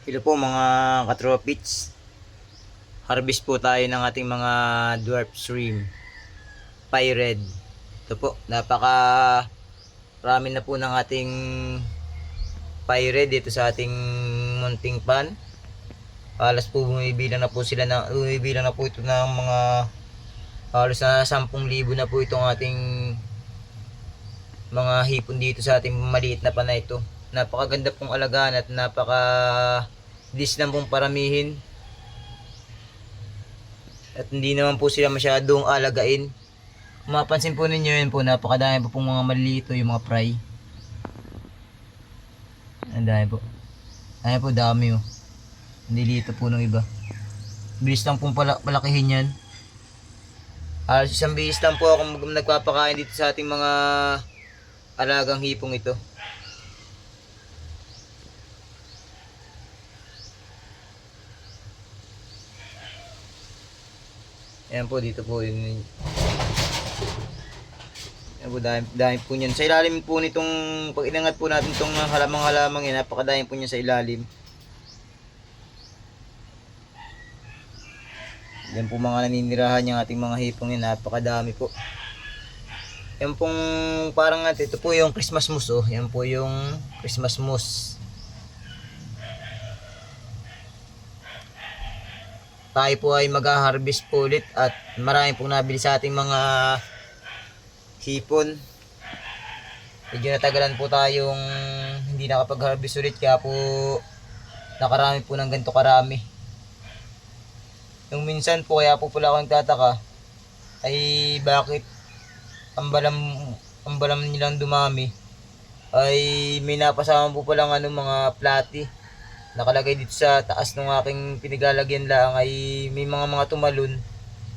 Hello po mga katropits. Harvest po tayo ng ating mga dwarf shrimp. Pie red. Ito po, napaka rami na po ng ating pie red dito sa ating munting pan. Halos po bumibilang na po ito ng mga halos na 10,000 na po itong ating mga hipon dito sa ating maliit na pan na ito. Napakaganda pong alagaan at napaka dis lang pong paramihin. At hindi naman po sila masyadong alagain. Kung mapansin po ninyo yun po, napakadami po pong mga maliliit yung mga fry. Ang dami po. Dami po, dami oh. Hindi lito po ng iba. Bilis lang pong palakihin yan. Halos isang bilis lang po ako nagpapakain dito sa ating mga alagang hipong ito. Ayan po, dito po yun. Ayan po, dami po niyan. Sa ilalim po nitong, pag inangat po natin itong halamang-halamang yan, napakadami po niyan sa ilalim. Yan po mga naninirahan yung ating mga hipong yan, napakadami po. Yan pong parang natin, ito po yung Christmas moose oh. Yan po yung Christmas moose. Tayo po ay mag-harvest po ulit at marami pong nabili sa ating mga hipon. Medyo natagalan po tayong hindi nakapag-harvest ulit kaya po nakarami po ng ganito karami. Yung minsan po kaya po pala ako nagtataka ay bakit ang balam nilang dumami ay may napasama po palang mga platy. Nakalagay dito sa taas ng aking pinaglalagyan lang ay may mga tumalon.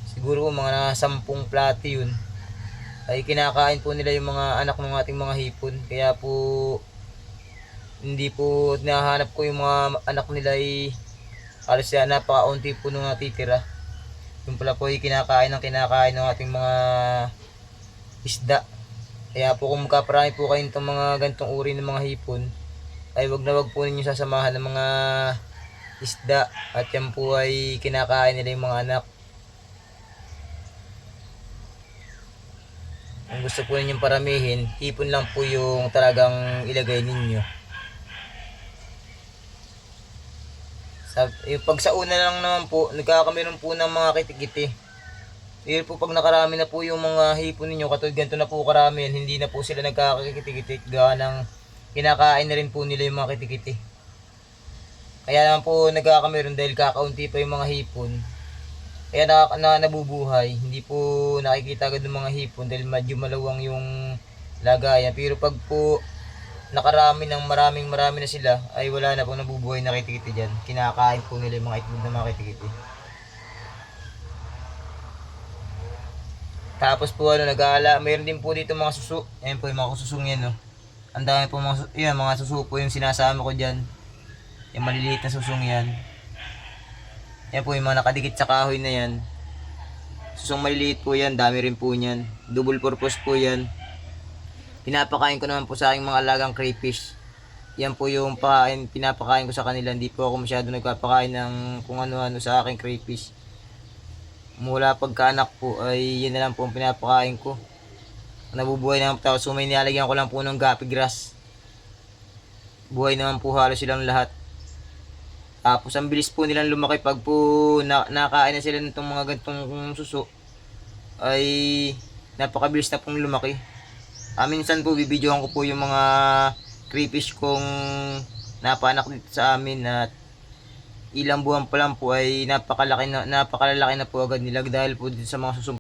Siguro mga 10 platy yun. Ay kinakain po nila yung mga anak ng ating mga hipon. Kaya po hindi po nahanap ko yung mga anak nila ay halos napakaunti po nung natitira. Yung pala po ay kinakain ng ating mga isda. Kaya po kung magkaparami po kayo itong mga gantong uri ng mga hipon, ay wag na wag po ninyo sasamahan ng mga isda at yan po ay kinakain nila yung mga anak. Kung gusto po ninyong paramihin, hipon lang po yung talagang ilagay ninyo. Yung pag sa una lang naman po, nagkakamiron po ng mga kitikiti. Pero po pag nakarami na po yung mga hipon ninyo, katulad ganito na po karami yan, hindi na po sila nagkakakitikiti gawa ng kinakain na rin po nila yung mga kitikiti. Kaya naman po nagkakamiron dahil kakaunti pa yung mga hipon. Kaya nabubuhay. Hindi po nakikita agad ng mga hipon dahil medyo malawang yung lagayan. Pero pag po nakarami ng marami na sila, ay wala na po nabubuhay na kitikiti dyan. Kinakain po nila yung mga itlog ng mga kitikiti. Tapos po mayroon din po dito mga suso. Ayan po yung mga susung yan oh. Ang dami po mga suso po yung sinasama ko dyan. Yung maliliit na susong yan. Yan po yung mga nakadikit sa kahoy na yan. Susong maliliit po yan, dami rin po yan. Double purpose po yan. Pinapakain ko naman po sa aking mga alagang crayfish. Yan po yung pinapakain ko sa kanila. Hindi po ako masyado nagpapakain ng kung ano-ano sa aking crayfish. Mula pagkaanak po ay yan na lang po ang pinapakain ko. Nabubuhay naman po. So may nilalagyan ko lang po ng guppy grass. Buhay naman po halos silang lahat. Tapos ang bilis po nilang lumaki pag po nakain na sila nitong mga gantong suso. Ay napakabilis na pong lumaki. Minsan po bibidyohan ko po yung mga crayfish kong napanak dito sa amin at ilang buwan pa lang po ay napakalalaki na po agad nila dahil po dito sa mga susong